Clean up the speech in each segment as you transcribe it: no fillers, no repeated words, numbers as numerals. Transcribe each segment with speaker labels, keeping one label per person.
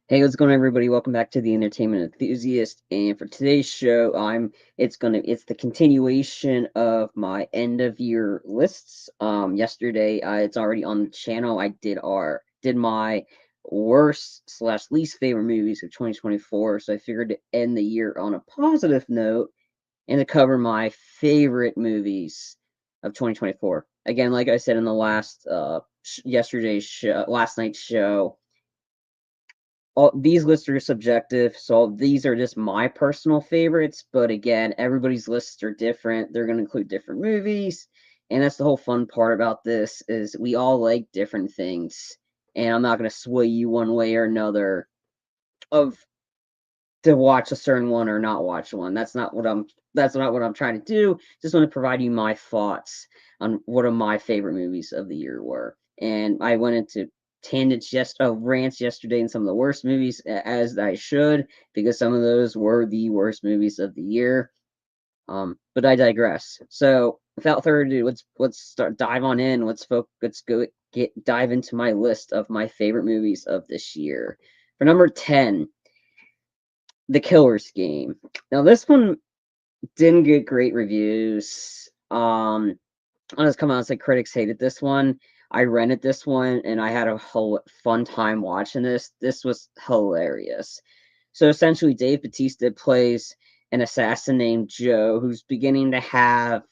Speaker 1: Hey, what's going on, everybody? Welcome back to the Entertainment Enthusiast. And for today's show, it's the continuation of my end of year lists. Yesterday, it's already on the channel. I did my worst slash least favorite movies of 2024. So I figured to end the year on a positive note and to cover my favorite movies of 2024. Again, like I said in the last night's show, all these lists are subjective, so these are just my personal favorites. But again, everybody's lists are different. They're going to include different movies, and that's the whole fun part about this is we all like different things, and I'm not going to sway you one way or another of to watch a certain one or not watch one. That's not what I'm trying to do. Just want to provide you my thoughts on what of my favorite movies of the year were. And I went into rants yesterday in some of the worst movies, as I should, because some of those were the worst movies of the year. But I digress. So without further ado, let's start dive on in. Let's go dive into my list of my favorite movies of this year. For number 10, The Killer's Game. Now this one didn't get great reviews. On this come out, it's like critics hated this one. I rented this one and I had a whole fun time watching this. This was hilarious. So essentially, Dave Bautista plays an assassin named Joe who's beginning to have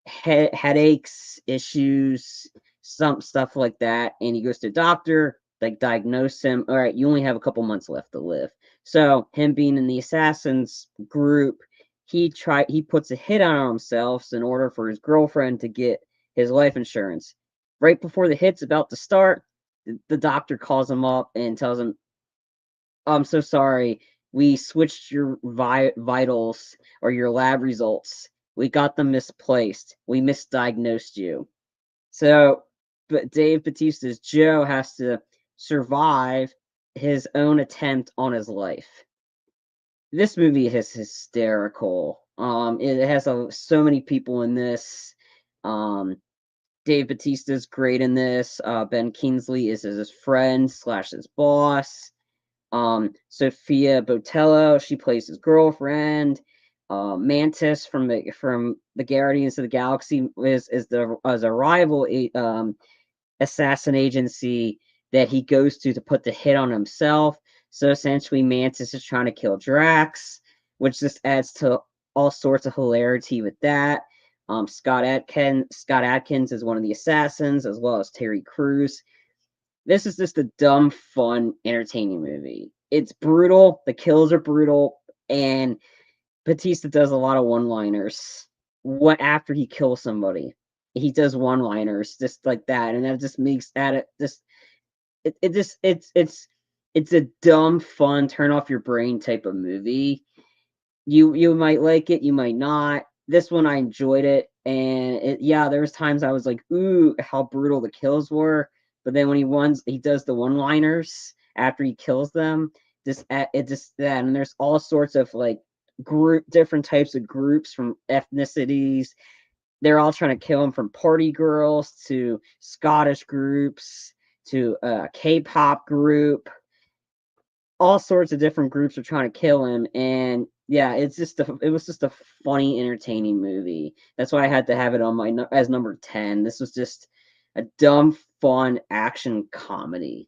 Speaker 1: headaches, issues, some stuff like that, and he goes to a doctor, like diagnose him. All right, you only have a couple months left to live. So him being in the assassins group, he puts a hit on himself in order for his girlfriend to get his life insurance. Right before the hit's about to start, the doctor calls him up and tells him, I'm so sorry. We switched your vitals or your lab results. We got them misplaced. We misdiagnosed you. So, but Dave Bautista's Joe has to survive his own attempt on his life. This movie is hysterical. It has so many people in this. Um, Dave Bautista's great in this. Ben Kingsley is his friend slash his boss. Sophia Botello, she plays his girlfriend. Mantis from the Guardians of the Galaxy is a rival assassin agency that he goes to put the hit on himself. So essentially, Mantis is trying to kill Drax, which just adds to all sorts of hilarity with that. Scott Adkins is one of the assassins, as well as Terry Crews. This is just a dumb, fun, entertaining movie. It's brutal. The kills are brutal, and Batista does a lot of one-liners. What after he kills somebody, he does one-liners just like that, and that just makes that it just it just it's a dumb, fun, turn off your brain type of movie. You might like it, you might not. This one I enjoyed it, and yeah, there was times I was like, ooh, how brutal the kills were. But then when he does the one-liners after he kills them, it just that, and there's all sorts of like different types of groups from ethnicities. They're all trying to kill him, from party girls to Scottish groups to a K-pop group. All sorts of different groups are trying to kill him, and yeah, it was just a funny, entertaining movie. That's why I had to have it on my as number 10. This was just a dumb, fun action comedy,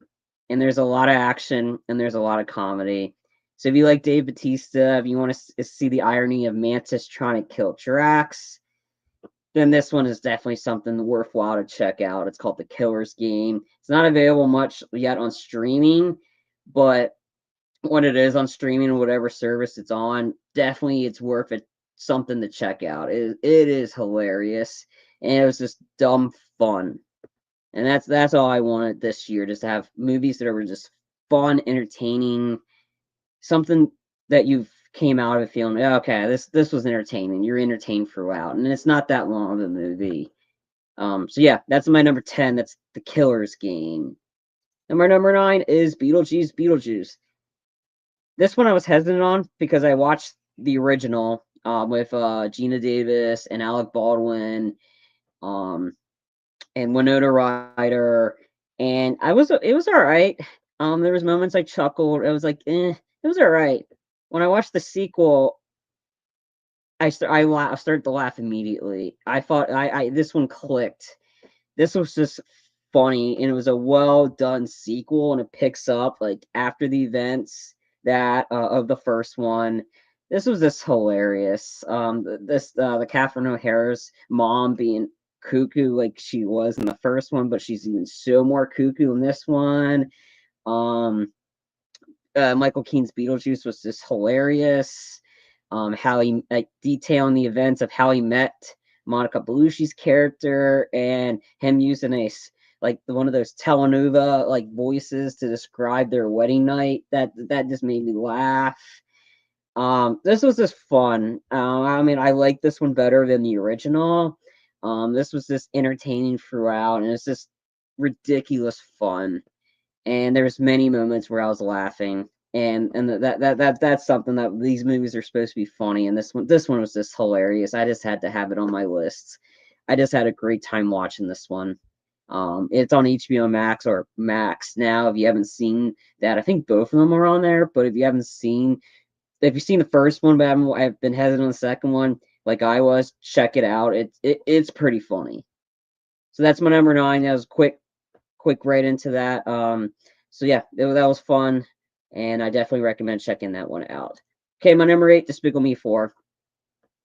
Speaker 1: and there's a lot of action and there's a lot of comedy. So if you like Dave Bautista, if you want to see the irony of Mantis trying to kill Drax, then this one is definitely something worthwhile to check out. It's called The Killer's Game. It's not available much yet on streaming, but what it is on streaming, whatever service it's on, definitely it's worth it. Something to check out. It is hilarious, and it was just dumb fun. And that's all I wanted this year, just to have movies that were just fun, entertaining, something that you came out of it feeling, "Oh, okay, this was entertaining. You're entertained throughout, and it's not that long of a movie. So yeah, that's my number 10. That's The Killer's Game. And my number 9 is Beetlejuice. This one I was hesitant on because I watched the original with Gina Davis and Alec Baldwin, um, and Winona Ryder, and it was all right. There was moments I chuckled. It was like, it was all right. When I watched the sequel, I started to laugh immediately. I thought I this one clicked. This was just funny, and it was a well done sequel, and it picks up like after the events that of the first one. This was just hilarious. The Catherine O'Hara's mom being cuckoo like she was in the first one, but she's even so more cuckoo in this one. Um, Michael Keane's Beetlejuice was just hilarious. How he like detailing the events of how he met Monica Bellucci's character and him using like one of those telenovela like voices to describe their wedding night. That just made me laugh. This was just fun. I mean, I like this one better than the original. This was just entertaining throughout, and it's just ridiculous fun, and there's many moments where I was laughing, and that's something that these movies are supposed to be funny, and this one was just hilarious. I just had to have it on my list. I just had a great time watching this one. It's on HBO Max or Max now. If you haven't seen that, I think both of them are on there. But if you've seen the first one, but I've been hesitant on the second one, like I was, check it out. It's pretty funny. So that's my number 9. That was quick right into that. So yeah, that was fun, and I definitely recommend checking that one out. Okay, my number 8, Despicable Me 4.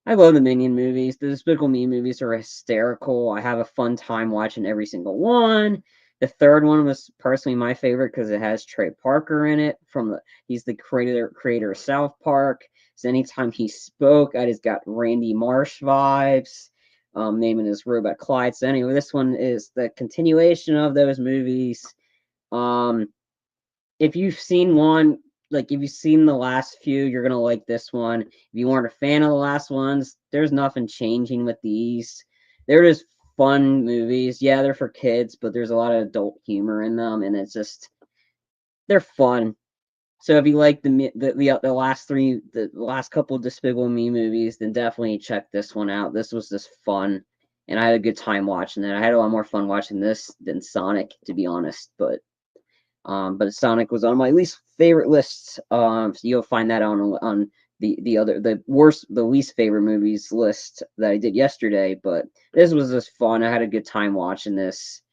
Speaker 1: I love the Minion movies. The Despicable Me movies are hysterical. I have a fun time watching every single one. The third one was personally my favorite because it has Trey Parker in it. He's the creator of South Park. So anytime he spoke, I just got Randy Marsh vibes. Naming his robot Clyde. So anyway, this one is the continuation of those movies. Um, if you've seen one, like if you've seen the last few, you're gonna like this one. If you weren't a fan of the last ones, there's nothing changing with these. They're just fun movies. Yeah, they're for kids, but there's a lot of adult humor in them, and they're fun. So if you like the last three, the last couple of Despicable Me movies, then definitely check this one out. This was just fun, and I had a good time watching it. I had a lot more fun watching this than Sonic, to be honest. But Sonic was on my least favorite list. So you'll find that on the least favorite movies list that I did yesterday. But this was just fun. I had a good time watching this.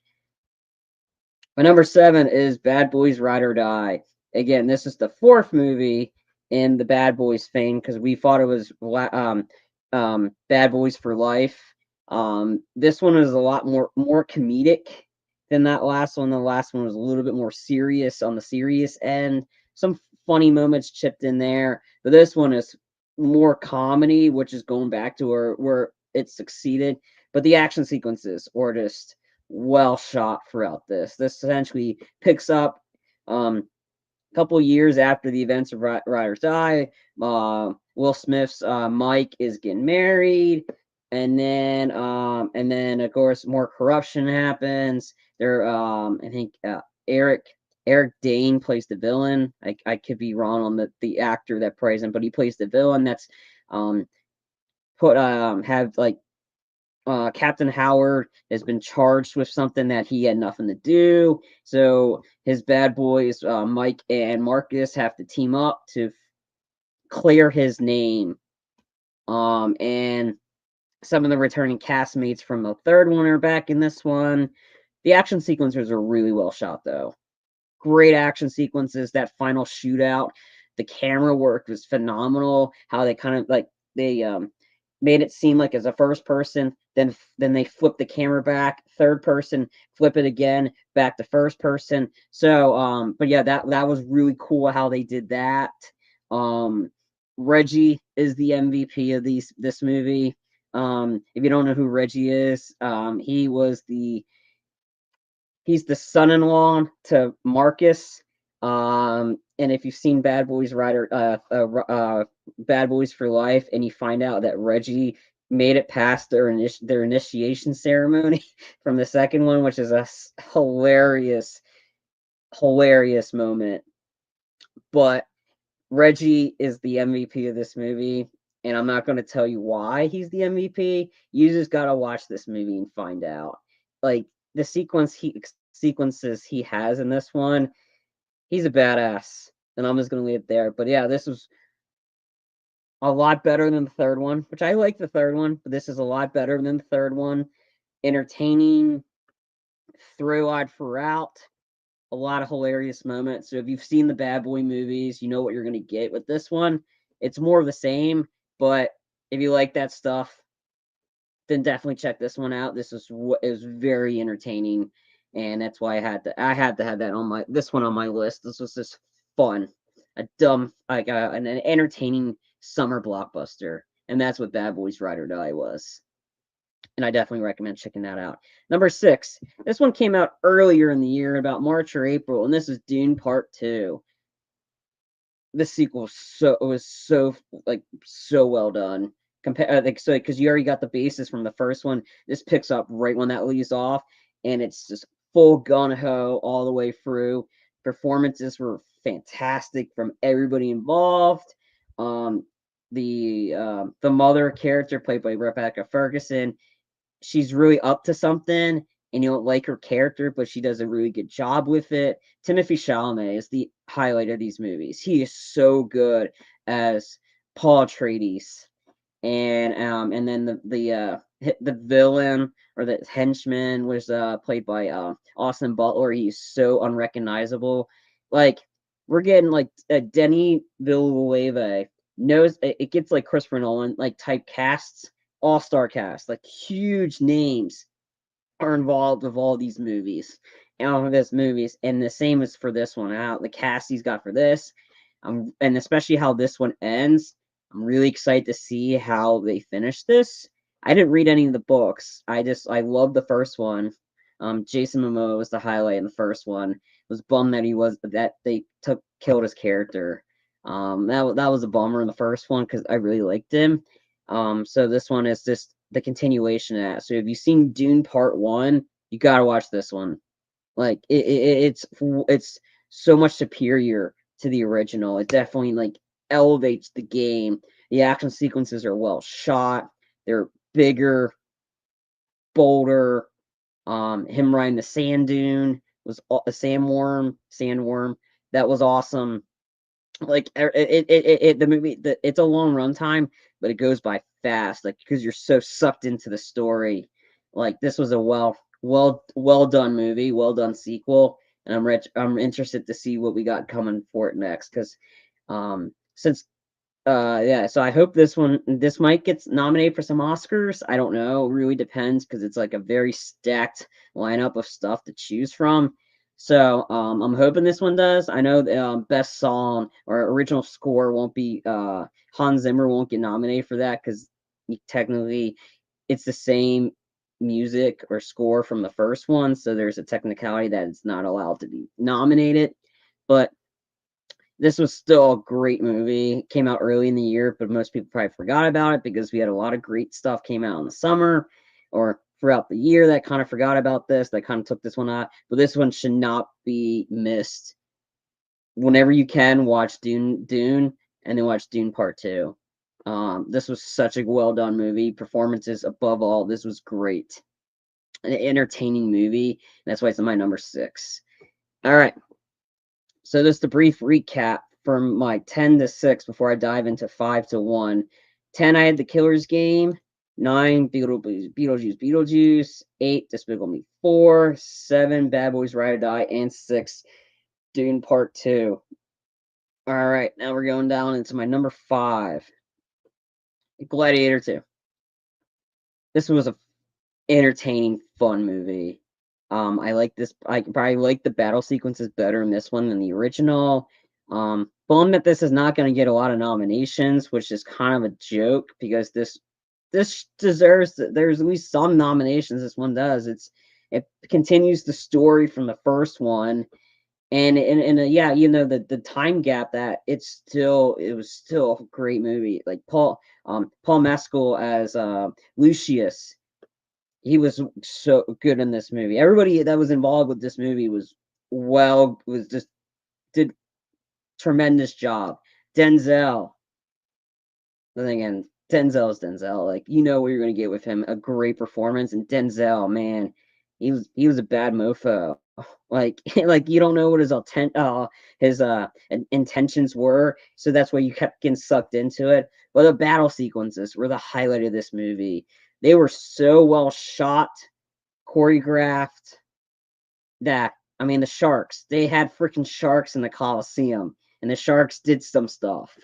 Speaker 1: My number 7 is Bad Boys Ride or Die. Again, this is the fourth movie in the Bad Boys fame because we thought it was Bad Boys for Life. This one is a lot more comedic than that last one. The last one was a little bit more serious on the serious end. Some funny moments chipped in there, but this one is more comedy, which is going back to where it succeeded. But the action sequences were just well shot throughout this. This essentially picks up a couple years after the events of Ride or Die. Will Smith's Mike is getting married, and then of course more corruption happens. I think Eric Dane plays the villain. I could be wrong on the actor that plays him, but he plays the villain. That's put have like Captain Howard has been charged with something that he had nothing to do. So his bad boys, Mike and Marcus, have to team up to clear his name. And some of the returning castmates from the third one are back in this one. The action sequences are really well shot, though. Great action sequences. That final shootout, the camera work was phenomenal. How they kind of like they made it seem like as a first person, then they flip the camera back, third person, flip it again, back to first person. So but yeah, that was really cool how they did that. Um Reggie is the MVP of this movie. If you don't know who Reggie is, he's the son-in-law to Marcus. And if you've seen Bad Boys for Life, and you find out that Reggie made it past their initiation ceremony from the second one, which is a hilarious moment. But Reggie is the MVP of this movie, and I'm not going to tell you why he's the MVP. You just got to watch this movie and find out. Like the sequences he has in this one, he's a badass, and I'm just gonna leave it there. But yeah, this was a lot better than the third one, which I like the third one, but this is a lot better than the third one. Entertaining, through-eyed throughout, a lot of hilarious moments. So if you've seen the Bad Boy movies, you know what you're gonna get with this one. It's more of the same, but if you like that stuff, then definitely check this one out. This is very entertaining, and that's why I had to have that on this one on my list. This was just fun, a dumb like an entertaining summer blockbuster, and that's what Bad Boys Ride or Die was. And I definitely recommend checking that out. Number 6, this one came out earlier in the year, about March or April, and this is Dune Part 2. The sequel was so like so well done. Like so because you already got the basis from the first one. This picks up right when that leaves off, and it's just full gun ho all the way through. Performances were fantastic from everybody involved. Um, the mother character played by Rebecca Ferguson, she's really up to something, and you don't like her character, but she does a really good job with it. Timothée Chalamet is the highlight of these movies. He is so good as Paul Atreides, and then the villain or the henchman was played by Austin Butler. He's so unrecognizable. Like we're getting like Denis Villeneuve knows it gets like Christopher Nolan like type casts, all-star cast, like huge names are involved with all these movies and all of his movies, and the same is for this one. Out the cast he's got for this, and especially how this one ends. I'm really excited to see how they finish this. I didn't read any of the books. I love the first one. Jason Momoa was the highlight in the first one. Was bummed that they killed his character. That was a bummer in the first one because I really liked him. So this one is just the continuation of that. So if you've seen Dune Part 1, you gotta watch this one. Like it's so much superior to the original. It definitely like elevates the game. The action sequences are well shot. They're bigger, bolder. Him riding the sand dune was a sandworm. That was awesome. Like the movie, it's a long runtime, but it goes by fast. Like because you're so sucked into the story. Like this was a well done movie, well done sequel, and I'm interested to see what we got coming for it next. Because since yeah, so I hope this might get nominated for some Oscars. I don't know. It really depends because it's like a very stacked lineup of stuff to choose from. So I'm hoping this one does. I know the best song or original score won't be Hans Zimmer won't get nominated for that because technically it's the same music or score from the first one. So there's a technicality that it's not allowed to be nominated. But this was still a great movie. It came out early in the year, but most people probably forgot about it because we had a lot of great stuff came out in the summer or throughout the year that kind of forgot about this, that kind of took this one out. But this one should not be missed. Whenever you can, watch Dune, and then watch Dune Part 2. This was such a well done movie. Performances above all, this was great. An entertaining movie. That's why it's my number 6. All right. So just a brief recap from my 10 to 6 before I dive into 5 to 1. 10, I had The Killer's Game. 9, Beetlejuice. 8, Despicable Me 4. 7, Bad Boys Ride or Die. And 6, Dune Part 2. All right, now we're going down into my number 5, Gladiator 2. This was a entertaining, fun movie. I like this. I probably like the battle sequences better in this one than the original. Bummed that this is not going to get a lot of nominations, which is kind of a joke because this deserves. There's at least some nominations. This one does. It continues the story from the first one, and yeah, you know the time gap that it was still a great movie. Like Paul Mescal as Lucius, he was so good in this movie. Everybody that was involved with this movie was just did tremendous job. Denzel, then again, Denzel's Denzel. Like you know what you're gonna get with him. A great performance, and Denzel, man, he was a bad mofo. Like like you don't know what his intentions were, so that's why you kept getting sucked into it. But the battle sequences were the highlight of this movie. They were so well shot, choreographed, that I mean the sharks. They had freaking sharks in the Coliseum, and the sharks did some stuff.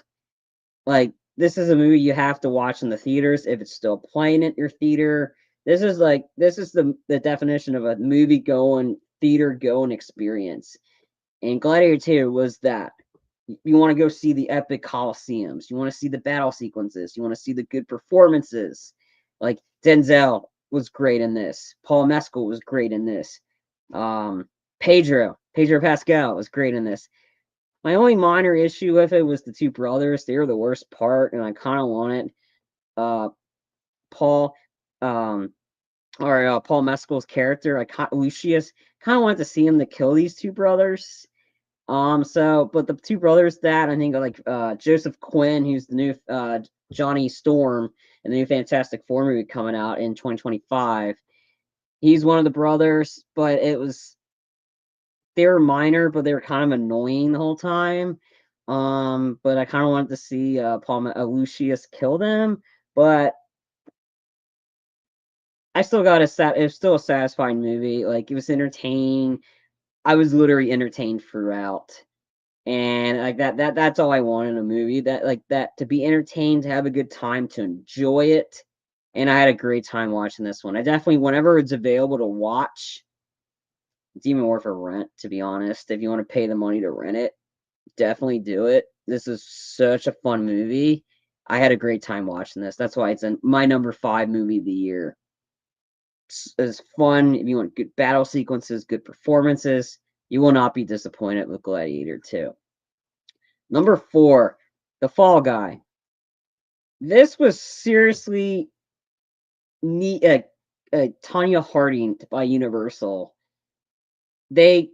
Speaker 1: Like, this is a movie you have to watch in the theaters if it's still playing at your theater. This is the definition of a movie going, theater going experience. And Gladiator 2 was that. You want to go see the epic coliseums. You want to see the battle sequences. You want to see the good performances. Like Denzel was great in this. Paul Mescal was great in this. Pedro Pascal was great in this. My only minor issue with it was the two brothers. They were the worst part, and I kind of wanted Paul, um, Paul Mescal's character, Lucius, kind of wanted to see him to kill these two brothers. But the two brothers that I think are like Joseph Quinn, who's the new Johnny Storm in the new Fantastic Four movie coming out in 2025. He's one of the brothers, but they were minor, but they were kind of annoying the whole time. But I kind of wanted to see Lucius kill them, but I still got it was still a satisfying movie. Like, it was entertaining. I was literally entertained throughout. And like that's all I want in a movie. That to be entertained, to have a good time, to enjoy it. And I had a great time watching this one. I definitely, whenever it's available to watch, it's even worth a rent, to be honest. If you want to pay the money to rent it, definitely do it. This is such a fun movie. I had a great time watching this. That's why it's in my number 5 movie of the year. It's fun. If you want good battle sequences, good performances, you will not be disappointed with Gladiator 2. Number 4, The Fall Guy. This was seriously neat. Tonya Harding by Universal. They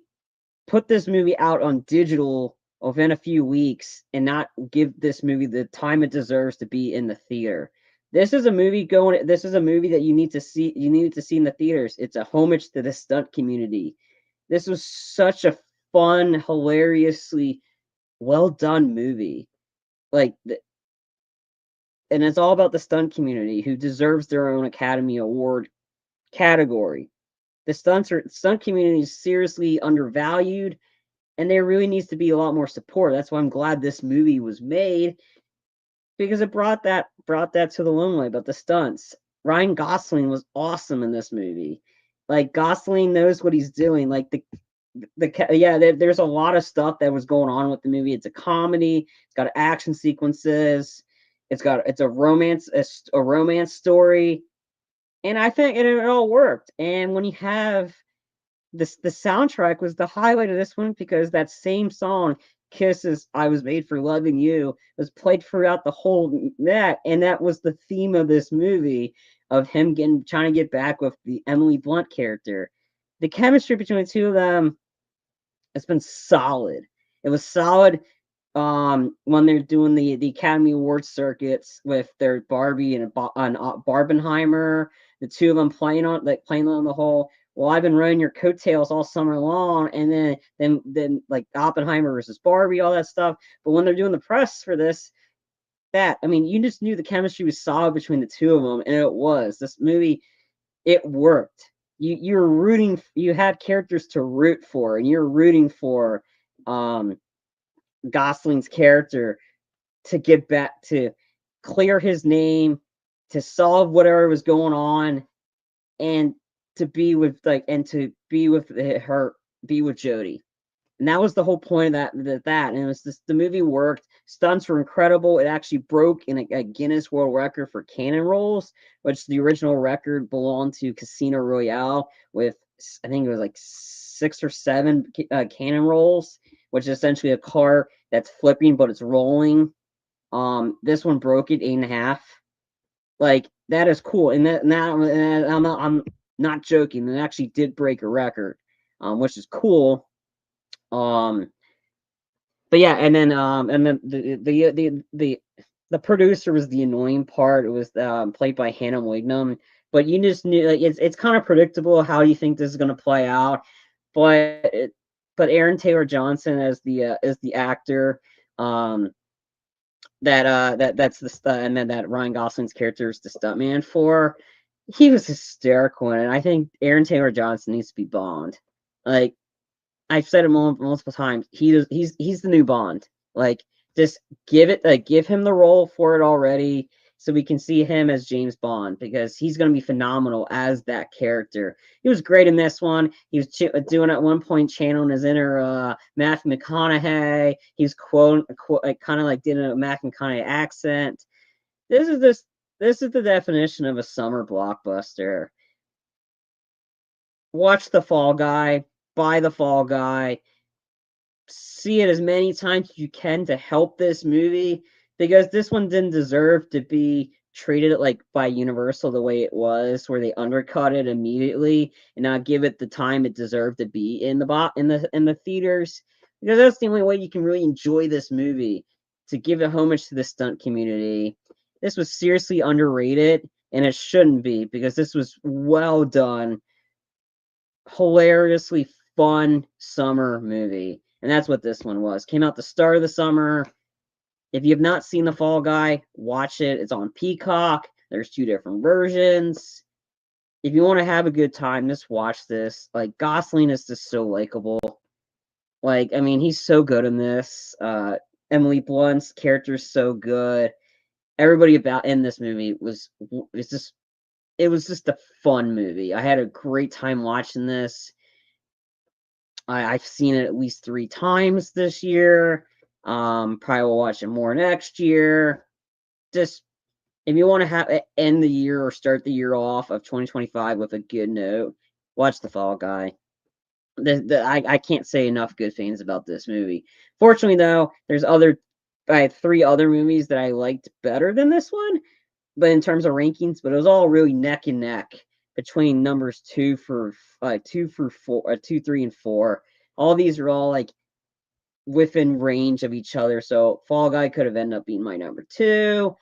Speaker 1: put this movie out on digital within a few weeks and not give this movie the time it deserves to be in the theater. This is a movie that you need to see. You need to see in the theaters. It's a homage to the stunt community. This was such a fun, hilariously well done movie. Like, and it's all about the stunt community, who deserves their own Academy Award category. The stunt community is seriously undervalued, and there really needs to be a lot more support. That's why I'm glad this movie was made, because it brought that to the limelight about the stunts. Ryan Gosling was awesome in this movie. Like, Gosling knows what he's doing. Like, there's a lot of stuff that was going on with the movie. It's a comedy. It's got action sequences. It's a romance story, and I think it all worked. And when you have this, the soundtrack was the highlight of this one, because that same song, Kisses, I Was Made for Loving You, was played throughout the whole net, and that was the theme of this movie, of him trying to get back with the Emily Blunt character. The chemistry between the two of them has been solid. It was solid when they're doing the Academy Awards circuits with their Barbie and Barbenheimer, the two of them playing on the whole, well, I've been running your coattails all summer long, and then like Oppenheimer versus Barbie, all that stuff. But when they're doing the press for this, you just knew the chemistry was solid between the two of them, and it was. This movie, it worked. You were rooting. You had characters to root for, and you're rooting for Gosling's character to get back, to clear his name, to solve whatever was going on, and to be with Jodie. And that was the whole point of that. And it was just, the movie worked. Stunts were incredible. It actually broke in a Guinness World Record for cannon rolls, which the original record belonged to Casino Royale, with, I think it was like 6 or 7 cannon rolls, which is essentially a car that's flipping, but it's rolling. This one broke it 8.5. Like, that is cool. And I'm not joking. It actually did break a record, which is cool. But yeah, and then the producer was the annoying part. It was played by Hannah Wignum. but you just knew like it's kind of predictable how you think this is going to play out. But but Aaron Taylor Johnson as the actor, um, that's the and then that Ryan Gosling's character is the stuntman for. He was hysterical, and I think Aaron Taylor Johnson needs to be Bond. Like I've said it multiple times. He's the new Bond. Like just give him the role for it already, so we can see him as James Bond because he's going to be phenomenal as that character. He was great in this one. He was doing at one point channeling his inner Matthew McConaughey. He was like kind of like did a Matthew McConaughey accent. This is this this is the definition of a summer blockbuster. Watch The Fall Guy, buy The Fall Guy, see it as many times as you can to help this movie because this one didn't deserve to be treated like by Universal the way it was, where they undercut it immediately and not give it the time it deserved to be in the theaters. Because that's the only way you can really enjoy this movie, to give it homage to the stunt community. This was seriously underrated, and it shouldn't be because this was well done, hilariously fun summer movie. And that's what this one was. Came out the start of the summer. If you have not seen The Fall Guy, watch it. It's on Peacock. There's 2 different versions. If you want to have a good time, just watch this. Like Gosling is just so likable. Like, I mean, he's so good in this. Emily Blunt's character is so good. Everybody about in this movie it was just a fun movie. I had a great time watching this. I've seen it at least 3 times this year. Probably will watch it more next year. Just if you want to have end the year or start the year off of 2025 with a good note, watch The Fall Guy. I can't say enough good things about this movie. Fortunately, though, I had 3 other movies that I liked better than this one, but in terms of rankings, but it was all really neck and neck between numbers 2 through 4, 2, 3, and 4. All these are all like within range of each other. So Fall Guy could have ended up being my number 2,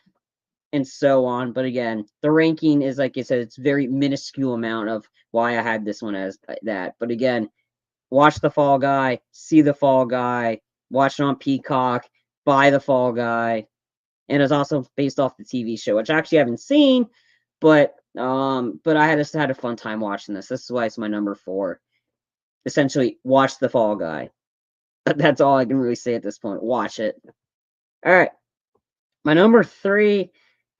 Speaker 1: and so on. But again, the ranking is like I said, it's very minuscule amount of why I had this one as that. But again, watch The Fall Guy, see The Fall Guy, watch it on Peacock, buy The Fall Guy, and it's also based off the TV show, which I actually haven't seen, but I just had a fun time watching this. This is why it's my number 4. Essentially, watch The Fall Guy. That's all I can really say at this point. Watch it. All right, my number 3.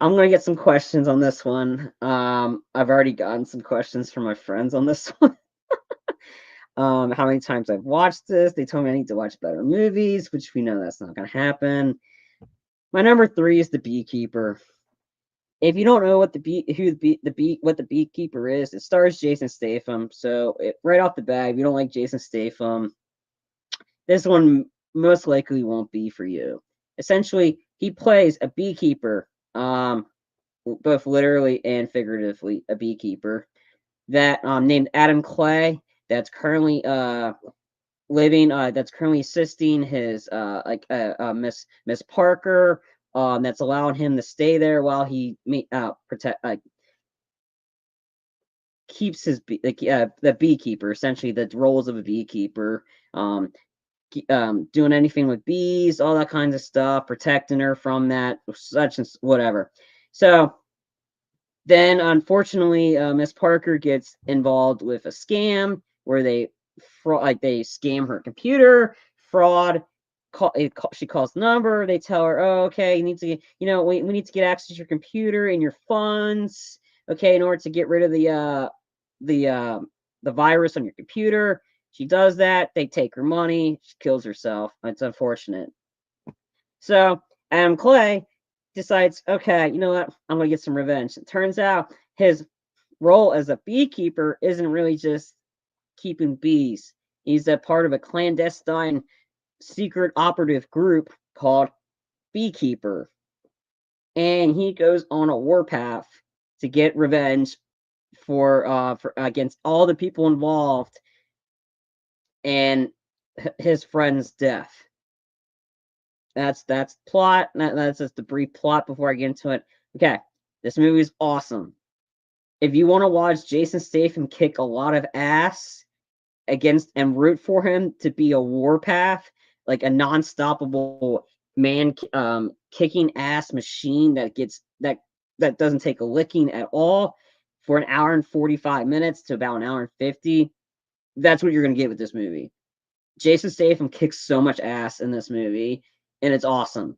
Speaker 1: I'm gonna get some questions on this one. I've already gotten some questions from my friends on this one. How many times I've watched this? They told me I need to watch better movies, which we know that's not gonna happen. My number 3 is The Beekeeper. If you don't know what what The Beekeeper is, it stars Jason Statham. So right off the bat, if you don't like Jason Statham, this one most likely won't be for you. Essentially, he plays a beekeeper, both literally and figuratively, a beekeeper that named Adam Clay. That's currently living. That's currently assisting his Miss Parker. That's allowing him to stay there while he keeps the beekeeper, essentially the roles of a beekeeper, doing anything with bees, all that kinds of stuff, protecting her from that, such and whatever. So then, unfortunately, Miss Parker gets involved with a scam where they scam her computer, fraud. She calls the number. They tell her, "Oh, okay, you need to, we need to get access to your computer and your funds, okay, in order to get rid of the virus on your computer." She does that. They take her money. She kills herself. It's unfortunate. So Adam Clay decides, okay, you know what? I'm going to get some revenge. It turns out his role as a beekeeper isn't really just keeping bees. He's a part of a clandestine secret operative group called Beekeeper. And he goes on a warpath to get revenge for against all the people involved and his friend's death. That's plot. That's just the brief plot before I get into it. Okay, this movie is awesome. if you want to watch Jason Statham kick a lot of ass against and root for him to be a warpath, like a non-stoppable man kicking ass machine that doesn't take a licking at all for an hour and 45 minutes to about an hour and 50, that's what you're going to get with this movie. Jason Statham kicks so much ass in this movie, and it's awesome.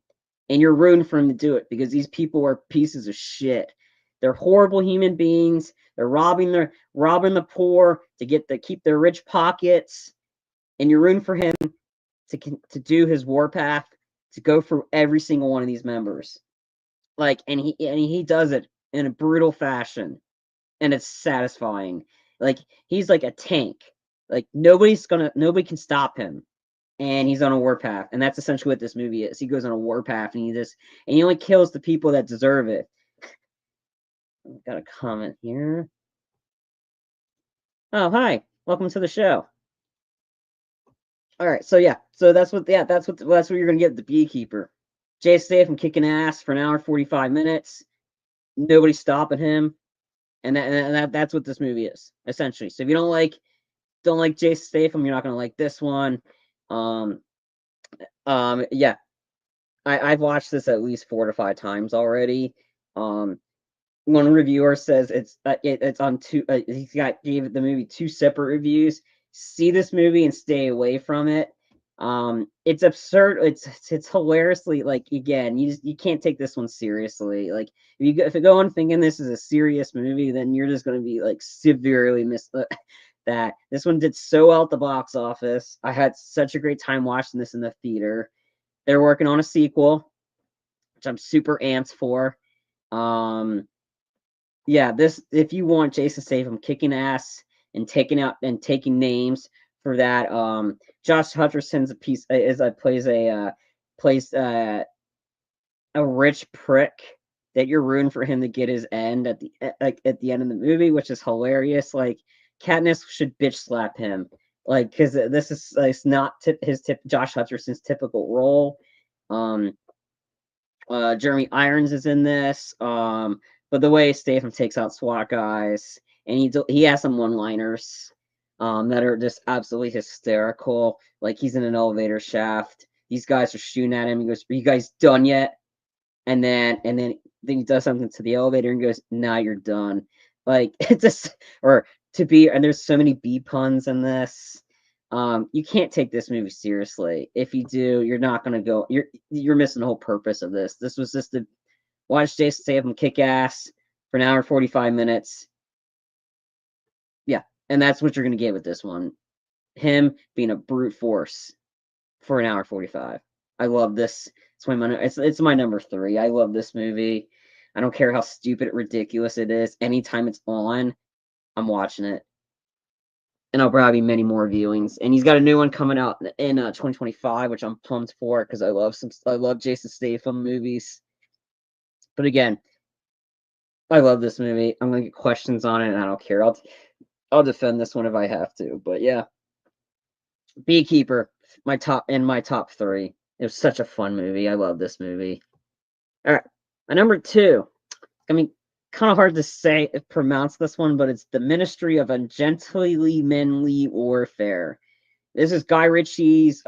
Speaker 1: And you're rooting for him to do it because these people are pieces of shit. They're horrible human beings. They're robbing the poor to keep their rich pockets, and you're rooting for him to do his warpath, to go through every single one of these members. Like, and he does it in a brutal fashion, and it's satisfying. Like, he's like a tank. Like, nobody can stop him, and he's on a warpath, and that's essentially what this movie is. He goes on a warpath, and he only kills the people that deserve it. Got a comment here. Oh, hi. Welcome to the show. All right, so yeah, so that's what you're gonna get. The Beekeeper, Jason Statham kicking ass for an hour 45 minutes. Nobody's stopping him, and that's what this movie is essentially. So if you don't like Jason Statham, you're not gonna like this one. Yeah, I've watched this at least 4 to 5 times already. One reviewer says it's on two. Gave the movie 2 separate reviews. See this movie and stay away from it. It's absurd. It's hilariously, like, again, you can't take this one seriously. Like, if you go on thinking this is a serious movie, then you're just gonna be like severely that. This one did so well at the box office. I had such a great time watching this in the theater. They're working on a sequel, which I'm super amped for. Yeah, if you want Jason Statham kicking ass and taking names for that, Josh Hutcherson's plays a rich prick that you're rooting for him to get his end at the end of the movie, which is hilarious. Like, Katniss should bitch slap him, like, because this is not Josh Hutcherson's typical role. Jeremy Irons is in this. But the way Statham takes out SWAT guys, and he has some one-liners that are just absolutely hysterical. Like, he's in an elevator shaft. These guys are shooting at him. He goes, "Are you guys done yet?" And then he does something to the elevator and goes, "Now you're done." Like, it's just and there's so many B puns in this. You can't take this movie seriously. If you do, you're not gonna go. You're missing the whole purpose of this. This was just to watch Jason Statham kick ass for an hour and 45 minutes. Yeah, and that's what you're gonna get with this one. Him being a brute force for an hour 45. I love this. It's my number 3. I love this movie. I don't care how stupid, ridiculous it is. Anytime it's on, I'm watching it. And I'll probably many more viewings. And he's got a new one coming out in 2025, which I'm pumped for because I love Jason Statham movies. But again, I love this movie. I'm gonna get questions on it, and I don't care. I'll defend this one if I have to. But yeah, Beekeeper, my top 3. It was such a fun movie. I love this movie. All right, my number 2. I mean, kind of hard to pronounce this one, but it's The Ministry of Ungentlemanly Warfare. This is Guy Ritchie's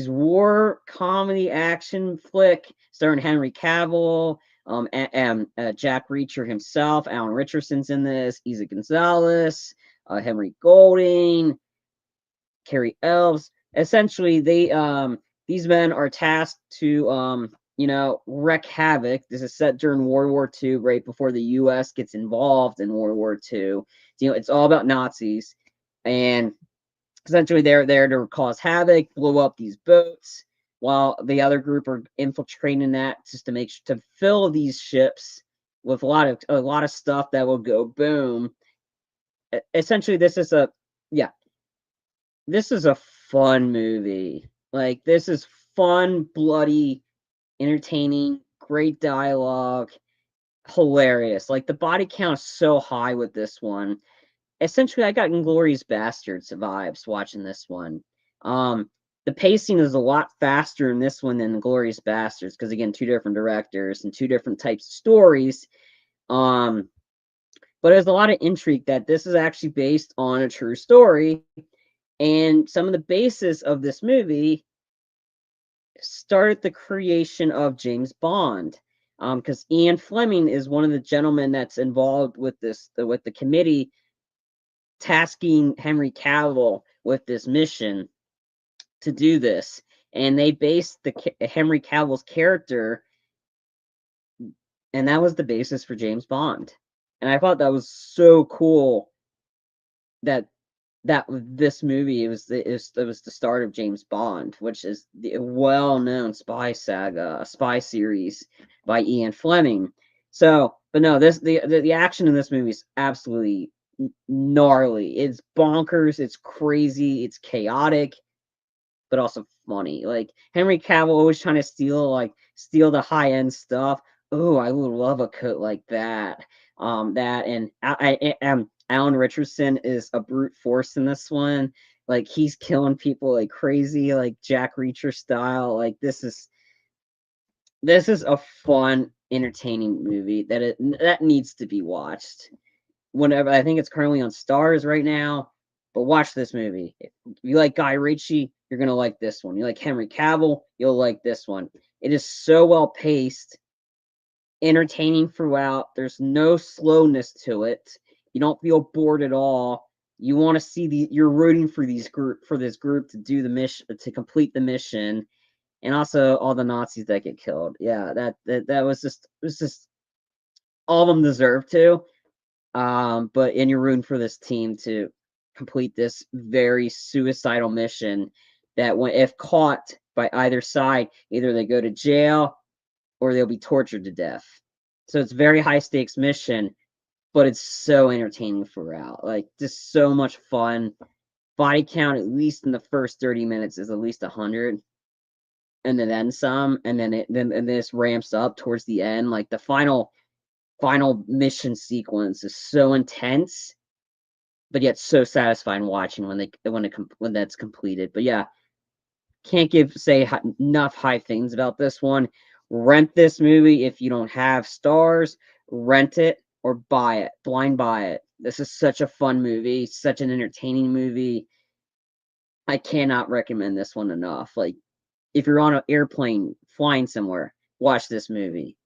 Speaker 1: war comedy action flick starring Henry Cavill, and Jack Reacher himself. Alan Richardson's in this. Isa Gonzalez, Henry Golding, Carrie Elves. Essentially, these men are tasked to wreak havoc. This is set during World War II, right before the U.S. gets involved in World War II. It's all about Nazis, and essentially they're there to cause havoc, blow up these boats, while the other group are infiltrating that just to fill these ships with a lot of stuff that will go boom. Essentially, this is a fun movie. Like, this is fun, bloody, entertaining, great dialogue, hilarious. Like, the body count is so high with this one. Essentially, I got Inglourious Basterds vibes watching this one. The pacing is a lot faster in this one than Inglourious Basterds because, again, 2 different directors and 2 different types of stories. Um, but there's a lot of intrigue that this is actually based on a true story, and some of the basis of this movie started the creation of James Bond. Because Ian Fleming is one of the gentlemen that's involved with with the committee tasking Henry Cavill with this mission to do this, and they based Henry Cavill's character, and that was the basis for James Bond. And I thought that was so cool that this movie it was the start of James Bond, which is the well-known spy saga, a spy series by Ian Fleming. So, but no, the action in this movie is absolutely gnarly. It's bonkers, it's crazy, it's chaotic, but also funny. Like Henry Cavill always trying to steal the high end stuff. Oh, I would love a coat like that. That and Alan Richardson is a brute force in this one. Like he's killing people like crazy, like Jack Reacher style. Like this is a fun, entertaining movie that needs to be watched. Whenever I think it's currently on Stars right now, but watch this movie. If you like Guy Ritchie, you're gonna like this one. You like Henry Cavill, you'll like this one. It is so well paced, entertaining throughout. There's no slowness to it. You don't feel bored at all. You want to see you're rooting for this group to do the mission, to complete the mission, and also all the Nazis that get killed. Yeah, that was just all of them deserve to. But and you're rooting for this team to complete this very suicidal mission that when if caught by either side, either they go to jail or they'll be tortured to death. So it's very high stakes mission, but it's so entertaining throughout. Like just so much fun. Body count at least in the first 30 minutes is at least 100, and then some, and then this ramps up towards the end. Like the final mission sequence is so intense, but yet so satisfying watching when that's completed. But yeah, can't say enough high things about this one. Rent this movie if you don't have Stars. Rent it or buy it. Blind buy it. This is such a fun movie, such an entertaining movie. I cannot recommend this one enough. Like if you're on an airplane flying somewhere, watch this movie.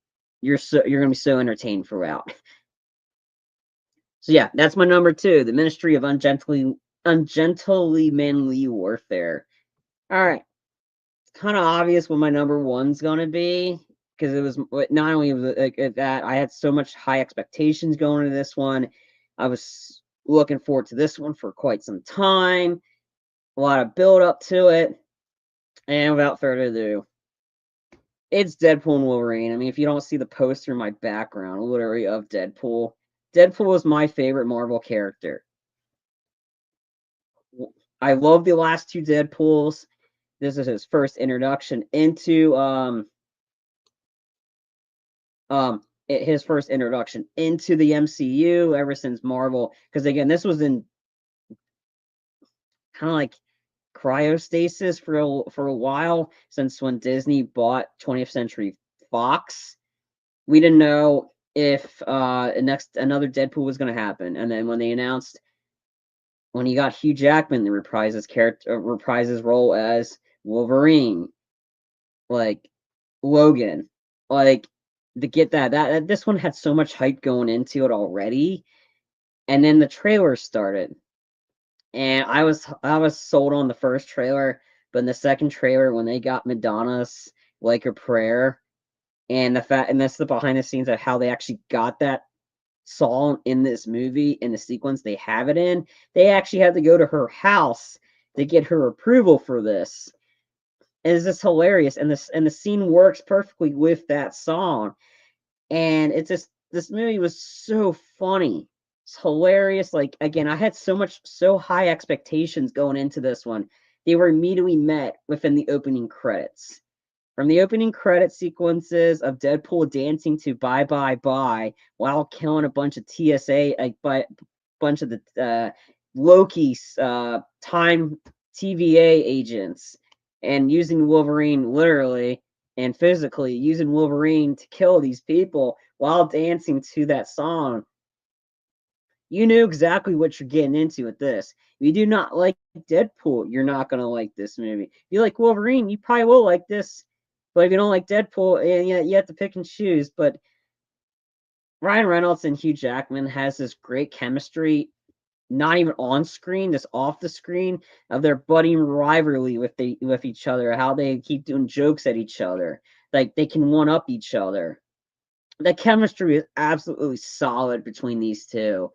Speaker 1: You're gonna be so entertained throughout. So yeah, that's my number 2, The Ministry of Ungently Manly Warfare. All right, it's kind of obvious what my number 1's gonna be because it was not only was it like that I had so much high expectations going into this one. I was looking forward to this one for quite some time. A lot of build up to it, and without further ado, it's Deadpool and Wolverine. I mean, if you don't see the poster in my background, literally of Deadpool, Deadpool is my favorite Marvel character. I love the last 2 Deadpools. This is his first introduction into his first introduction into the MCU ever since Marvel. Because again, this was in kind of like cryostasis for a while since when Disney bought 20th Century Fox. We didn't know if another Deadpool was going to happen, and then when they announced when he got Hugh Jackman to reprise his role as Wolverine, like Logan, like to get that this one had so much hype going into it already, and then the trailer started, and I was sold on the first trailer, but in the second trailer when they got Madonna's Like a Prayer, and that's the behind the scenes of how they actually got that song in this movie in the sequence they have it in. They actually had to go to her house to get her approval for this. And it's just hilarious, and the scene works perfectly with that song. And it's just this movie was so funny. It's hilarious. Like again, I had so high expectations going into this one. They were immediately met within the opening credits. From the opening credit sequences of Deadpool dancing to Bye Bye Bye while killing a bunch of TSA, bunch of the Loki's time TVA agents, and using Wolverine literally and physically using Wolverine to kill these people while dancing to that song, you knew exactly what you're getting into with this. If you do not like Deadpool, you're not gonna like this movie. If you like Wolverine, you probably will like this. But if you don't like Deadpool, yeah, you have to pick and choose. But Ryan Reynolds and Hugh Jackman has this great chemistry, not even on screen, just off the screen, of their budding rivalry with each other, how they keep doing jokes at each other, like they can one up each other. The chemistry is absolutely solid between these two.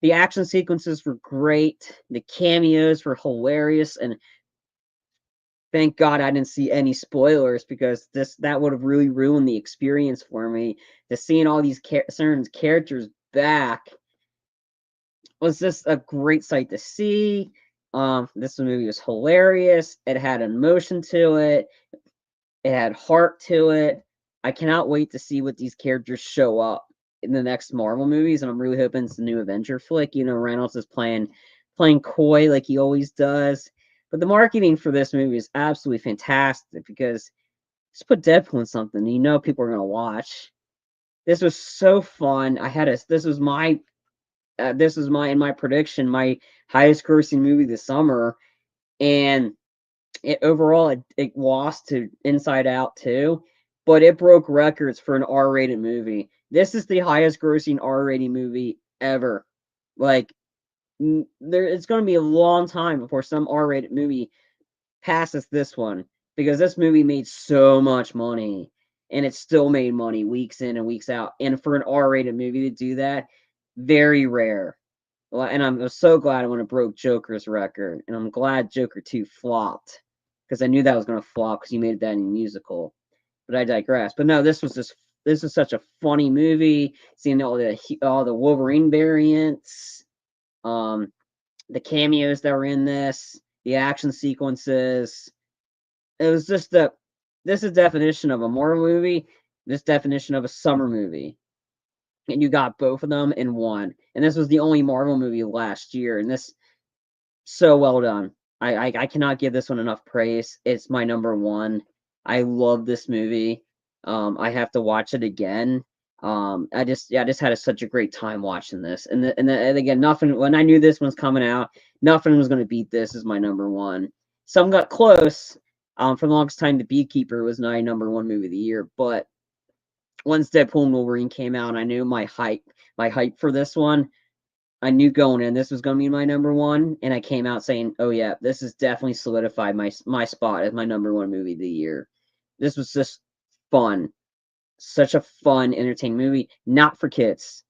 Speaker 1: The action sequences were great. The cameos were hilarious, and thank God I didn't see any spoilers because that would have really ruined the experience for me. Just seeing all these certain characters back was just a great sight to see. This movie was hilarious. It had emotion to it. It had heart to it. I cannot wait to see what these characters show up in the next Marvel movies, and I'm really hoping it's the new Avenger flick. You know, Reynolds is playing coy like he always does. But the marketing for this movie is absolutely fantastic because just put Deadpool in something, you know people are gonna watch. This was so fun. This was my in my prediction, my highest grossing movie this summer, and it lost to Inside Out too, but it broke records for an R-rated movie. This is the highest grossing R-rated movie ever. Like it's going to be a long time before some R-rated movie passes this one because this movie made so much money and it still made money weeks in and weeks out. And for an R-rated movie to do that, very rare. And I'm so glad when it broke Joker's record, and I'm glad Joker 2 flopped because I knew that was going to flop because you made that in a musical. But I digress. But no, this is such a funny movie. Seeing all the Wolverine variants, um, the cameos that were in the action sequences. It was just this is definition of a Marvel movie. This definition of a summer movie, and you got both of them in one. And this was the only Marvel movie last year, and this so well done. I cannot give this one enough praise. It's my number one. I love this movie. I have to watch it again. I just had such a great time watching this. And again, nothing when I knew this one's coming out, nothing was going to beat this as my number one. Some got close. For the longest time, The Beekeeper was my number one movie of the year, but once Deadpool and Wolverine came out, I knew my hype for this one. I knew going in this was going to be my number one, and I came out saying, "Oh yeah, this has definitely solidified my spot as my number one movie of the year." This was just fun, such a fun, entertaining movie. Not for kids.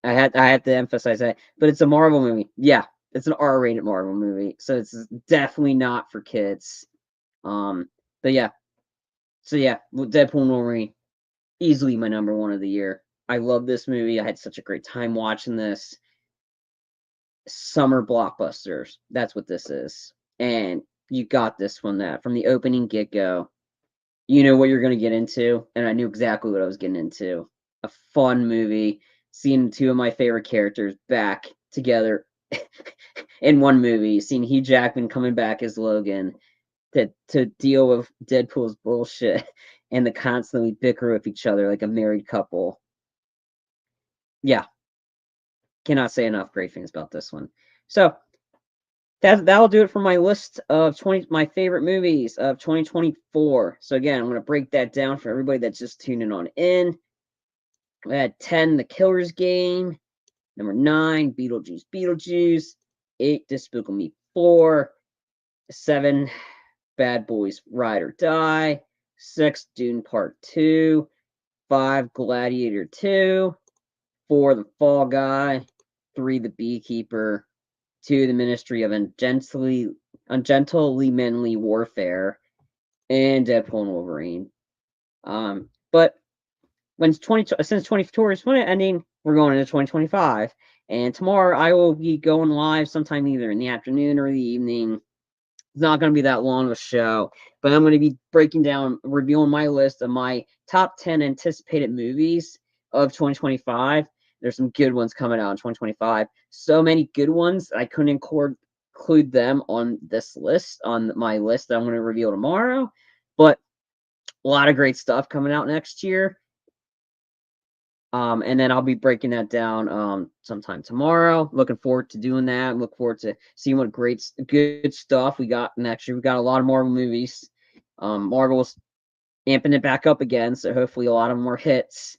Speaker 1: I had to emphasize that, but it's a Marvel movie. Yeah, it's an R-rated Marvel movie, so it's definitely not for kids. Um, but yeah, so yeah, Deadpool and Wolverine, easily my number one of the year. I love this movie. I had such a great time watching this. Summer blockbusters. That's what this is. And you got this one that from the opening get go, you know what you're going to get into. And I knew exactly what I was getting into. A fun movie, seeing two of my favorite characters back together in one movie, seeing Hugh Jackman coming back as Logan to deal with Deadpool's bullshit and to constantly bicker with each other like a married couple. Yeah, cannot say enough great things about this one. So that'll do it for my list of my favorite movies of 2024. So again, I'm going to break that down for everybody that's just tuning on in. At 10, The Killer's Game. Number 9, Beetlejuice. 8, Despicable Me 4. 7, Bad Boys Ride or Die. 6, Dune Part 2. 5, Gladiator 2. 4, The Fall Guy. 3, The Beekeeper. 2, The Ministry of Ungently Manly Warfare, and Deadpool and Wolverine. But since 2024 is ending, we're going into 2025. And tomorrow I will be going live sometime either in the afternoon or the evening. It's not going to be that long of a show, but I'm going to be reviewing my list of my top 10 anticipated movies of 2025. There's some good ones coming out in 2025. So many good ones, I couldn't include them on this list, on my list that I'm going to reveal tomorrow. But a lot of great stuff coming out next year. And then I'll be breaking that down sometime tomorrow. Looking forward to doing that. Look forward to seeing what good stuff we got next year. We got a lot of Marvel movies. Marvel's amping it back up again, so hopefully a lot of more hits.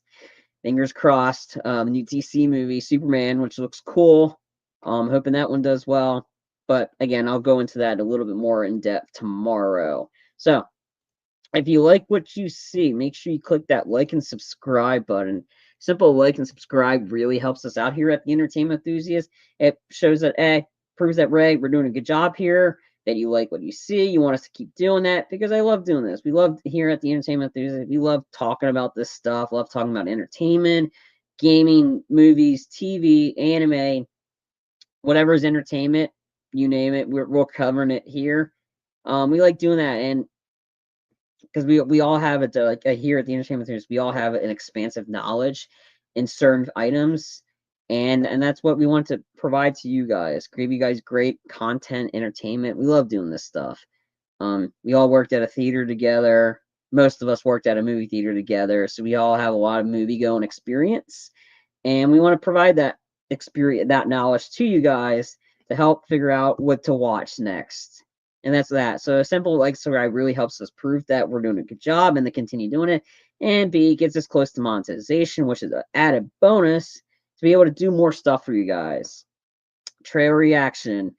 Speaker 1: Fingers crossed. New DC movie, Superman, which looks cool. Hoping that one does well. But again, I'll go into that a little bit more in depth tomorrow. So if you like what you see, make sure you click that like and subscribe button. Simple like and subscribe really helps us out here at the Entertainment Enthusiast. It shows that proves that Ray, we're doing a good job here, that you like what you see. You want us to keep doing that because I love doing this. We love here at the Entertainment Enthusiast. We love talking about this stuff, love talking about entertainment, gaming, movies, TV, anime, whatever is entertainment, you name it, we're covering it here. We like doing that, and because we all have it here at the Entertainment News, we all have an expansive knowledge in certain items, and that's what we want to provide to you guys. Give you guys great content, entertainment. We love doing this stuff. We all worked at a theater together. Most of us worked at a movie theater together, so we all have a lot of movie going experience, and we want to provide that experience, that knowledge to you guys to help figure out what to watch next. And that's that. So a simple like subscribe really helps us prove that we're doing a good job and to continue doing it. And B, gets us close to monetization, which is an added bonus to be able to do more stuff for you guys. Trailer reaction,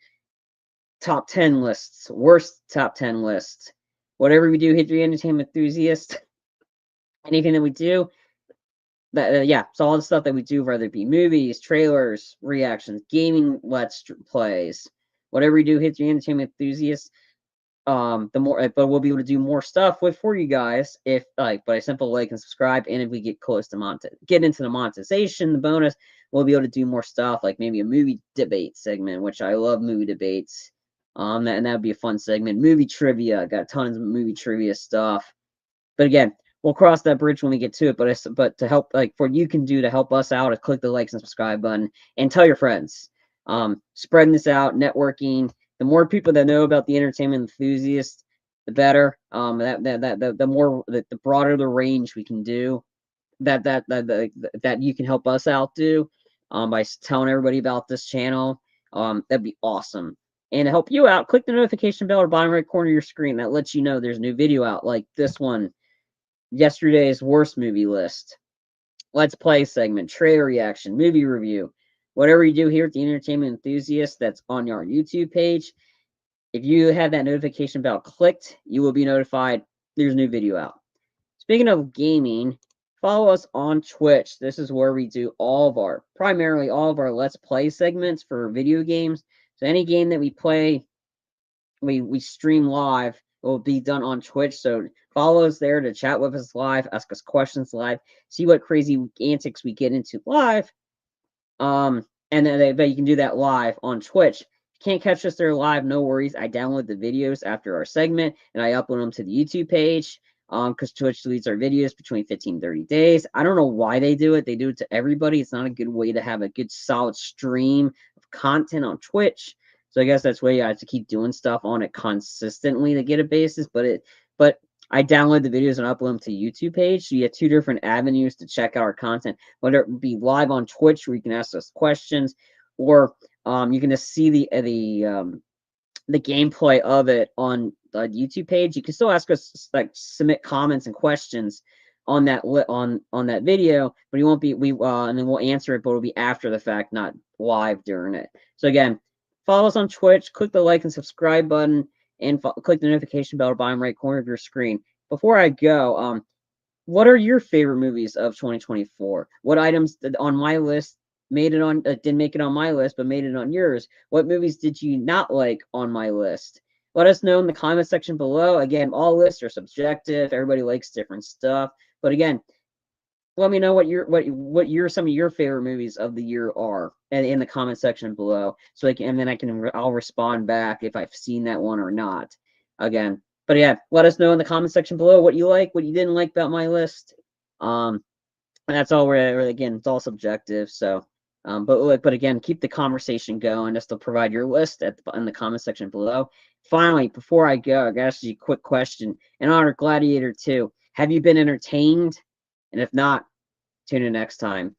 Speaker 1: top 10 lists, worst top 10 lists. Whatever we do, hit the Entertainment Enthusiast. Anything that we do, yeah, so all the stuff that we do, whether it be movies, trailers, reactions, gaming let's plays, whatever we do, hit the Entertainment Enthusiast. The more, but we'll be able to do more stuff for you guys if by a simple like and subscribe. And if we get close to get into the monetization, the bonus, we'll be able to do more stuff like maybe a movie debate segment, which I love movie debates. And that would be a fun segment. Movie trivia, got tons of movie trivia stuff. But again, we'll cross that bridge when we get to it. But to help, like, for you can do to help us out, is click the likes and subscribe button and tell your friends. Spreading this out, networking. The more people that know about the Entertainment Enthusiast, the better. The broader the range we can do, that you can help us out do, by telling everybody about this channel. That'd be awesome. And to help you out, click the notification bell or bottom right corner of your screen. That lets you know there's a new video out, like this one, yesterday's worst movie list, let's play segment, trailer reaction, movie review. Whatever you do here at the Entertainment Enthusiast, that's on our YouTube page. If you have that notification bell clicked, you will be notified there's a new video out. Speaking of gaming, follow us on Twitch. This is where we do primarily all of our Let's Play segments for video games. So any game that we play, we stream live. It will be done on Twitch. So follow us there to chat with us live, ask us questions live, see what crazy antics we get into live. And then you can do that live on Twitch. If you can't catch us there live, no worries. I download the videos after our segment and I upload them to the YouTube page. Because Twitch deletes our videos between 15 and 30 days. I don't know why they do it. They do it to everybody. It's not a good way to have a good solid stream of content on Twitch. So I guess that's why you have to keep doing stuff on it consistently to get a basis. But I download the videos and upload them to the YouTube page. So you have two different avenues to check out our content, whether it be live on Twitch where you can ask us questions, or you can just see the gameplay of it on the YouTube page. You can still ask us, like, submit comments and questions on that on that video, but you won't be and then we'll answer it, but it'll be after the fact, not live during it. So again, follow us on Twitch, click the like and subscribe button, and click the notification bell at the bottom right corner of your screen. Before I go, what are your favorite movies of 2024? What items on my list didn't make it on my list, but made it on yours? What movies did you not like on my list? Let us know in the comment section below. Again, all lists are subjective. Everybody likes different stuff. But again, let me know what some of your favorite movies of the year are, and in the comment section below. So I'll respond back if I've seen that one or not. Again, but yeah, let us know in the comment section below what you like, what you didn't like about my list. And that's all again, it's all subjective. So, but again, keep the conversation going just to provide your list in the comment section below. Finally, before I go, I gotta ask you a quick question. In honor of Gladiator 2, have you been entertained? And if not, Tune in next time.